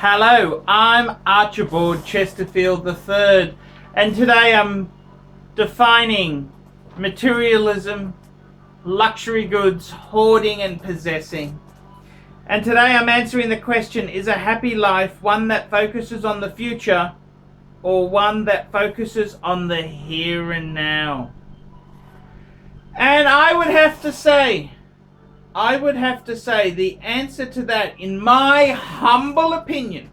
Hello, I'm Archibald Chesterfield III, and today I'm defining materialism, luxury goods, hoarding and possessing. And today I'm answering the question, is a happy life one that focuses on the future or one that focuses on the here and now? And I would have to say the answer to that, in my humble opinion,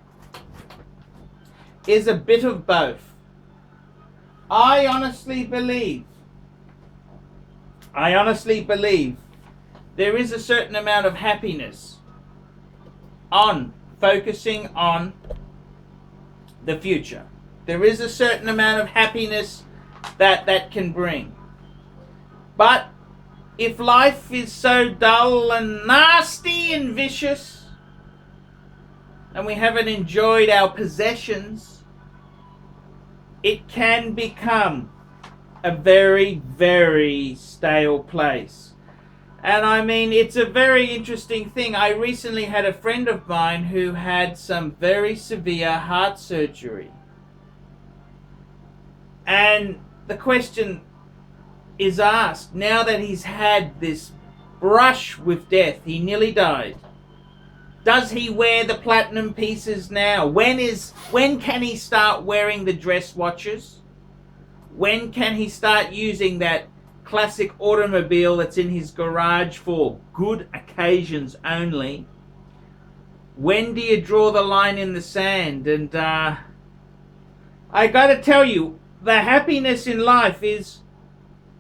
is a bit of both. I honestly believe there is a certain amount of happiness on focusing on the future. There is a certain amount of happiness that can bring. But if life is so dull and nasty and vicious, and we haven't enjoyed our possessions, it can become a very, very stale place. And I mean, it's a very interesting thing. I recently had a friend of mine who had some very severe heart surgery. And the question is asked, now that he's had this brush with death, he nearly died, does he wear the platinum pieces now? When can he start wearing the dress watches? When can he start using that classic automobile that's in his garage for good occasions only? When do you draw the line in the sand? And I gotta tell you, the happiness in life is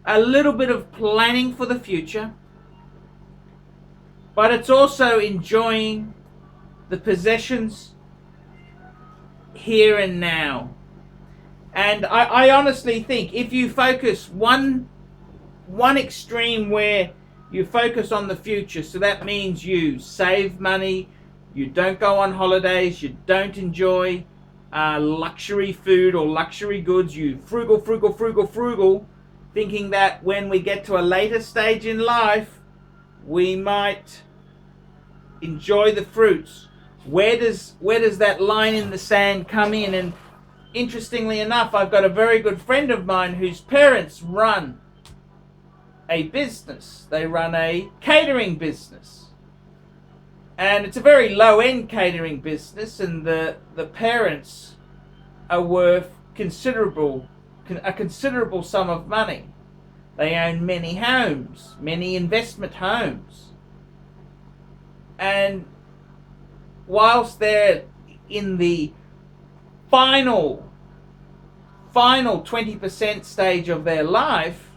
a little bit of planning for the future, but it's also enjoying the possessions here and now. And I honestly think if you focus one extreme where you focus on the future, so that means you save money, you don't go on holidays, you don't enjoy luxury food or luxury goods, you frugal, thinking that when we get to a later stage in life, we might enjoy the fruits. Where does that line in the sand come in? And interestingly enough, I've got a very good friend of mine whose parents run a business. They run a catering business. And it's a very low-end catering business, and the parents are worth a considerable sum of money. They own many homes, many investment homes. And whilst they're in the final 20% stage of their life,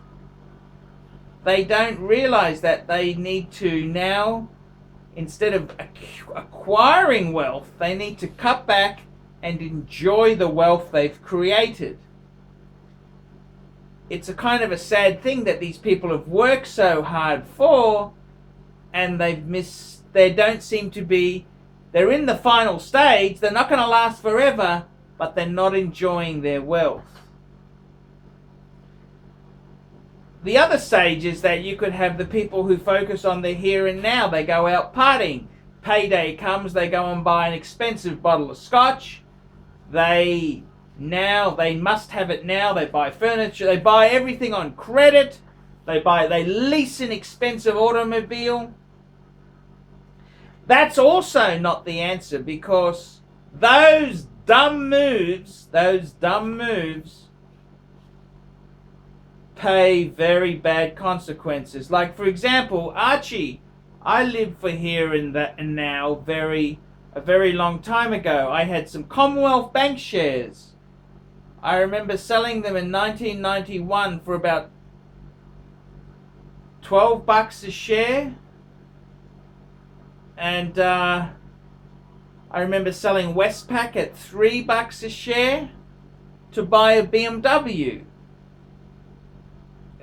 they don't realize that they need to now, instead of acquiring wealth, they need to cut back and enjoy the wealth they've created. It's a kind of a sad thing that these people have worked so hard for, and they're in the final stage. They're not going to last forever, but they're not enjoying their wealth. The other stage is that you could have the people who focus on the here and now. They go out partying. Payday comes, they go and buy an expensive bottle of scotch. They must have it now. They buy furniture. They buy everything on credit. They lease an expensive automobile. That's also not the answer, because those dumb moves pay very bad consequences. Like, for example, Archie, I lived for here and now a very long time ago. I had some Commonwealth Bank shares. I remember selling them in 1991 for about $12 a share. And I remember selling Westpac at $3 a share to buy a BMW.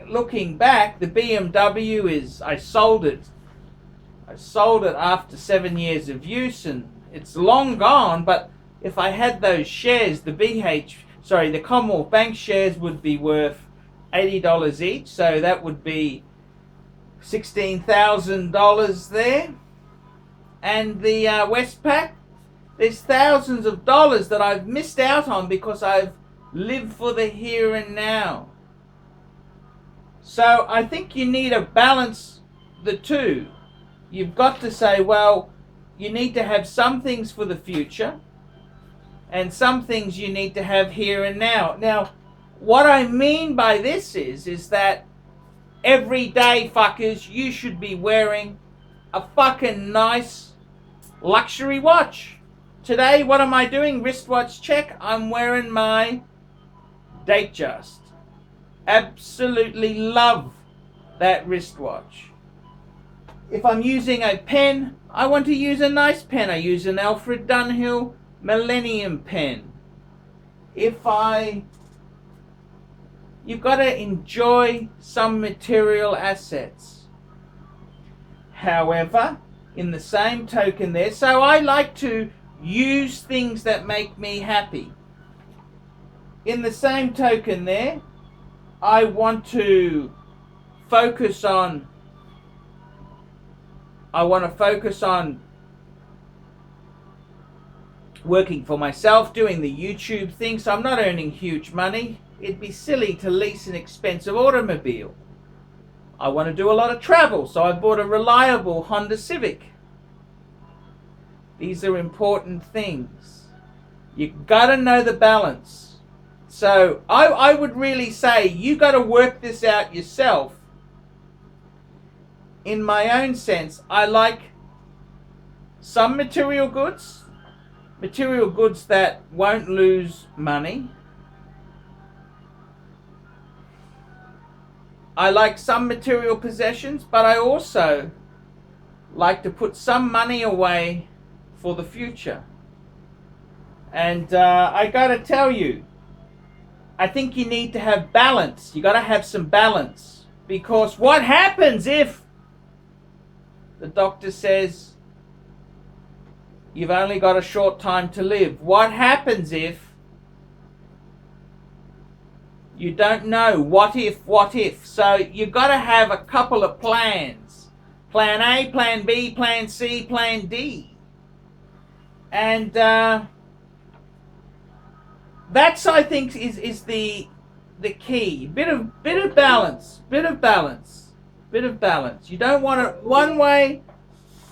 Looking back, the BMW I sold it after 7 years of use, and it's long gone. But if I had those shares, the Commonwealth Bank shares would be worth $80 each, so that would be $16,000 there. And the Westpac, There's thousands of dollars that I've missed out on because I've lived for the here and now. So I think you need to balance the two. You've got to say, well, you need to have some things for the future and some things you need to have here and now. Now, what I mean by this is that every day, fuckers, you should be wearing a fucking nice luxury watch. Today, what am I doing? Wristwatch check. I'm wearing my Datejust. Absolutely love that wristwatch. If I'm using a pen, I want to use a nice pen. I use an Alfred Dunhill Millennium pen. You've got to enjoy some material assets. However, in the same token there, so I like to use things that make me happy. In the same token there, I want to focus on working for myself, doing the YouTube thing, so I'm not earning huge money. It'd be silly to lease an expensive automobile. I want to do a lot of travel, so I bought a reliable Honda Civic. These are important things. You've got to know the balance. So I would really say you got to work this out yourself. In my own sense, I like some material goods that won't lose money. I like some material possessions, but I also like to put some money away for the future. And I gotta tell you, I think you need to have balance. You gotta have some balance. Because what happens if the doctor says you've only got a short time to live? What happens if you don't know? What if? So you've got to have a couple of plans. Plan A, Plan B, Plan C, Plan D. And that's, I think, is the key. Bit of balance. You don't want it one way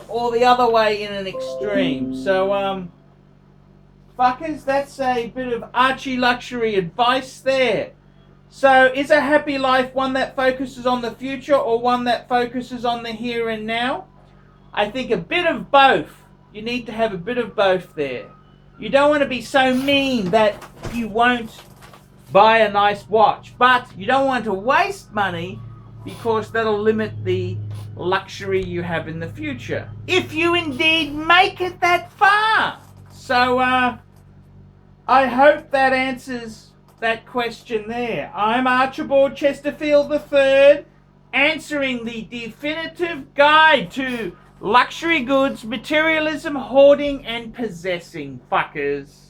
or the other way in an extreme. So fuckers, that's a bit of ArchieLuxury advice there. So is a happy life one that focuses on the future or one that focuses on the here and now? I think a bit of both. You need to have a bit of both there. You don't want to be so mean that you won't buy a nice watch, but you don't want to waste money because that'll limit the luxury you have in the future, if you indeed make it that far. So I hope that answers that question there. I'm Archibald Chesterfield III, answering the definitive guide to luxury goods, materialism, hoarding, and possessing, fuckers.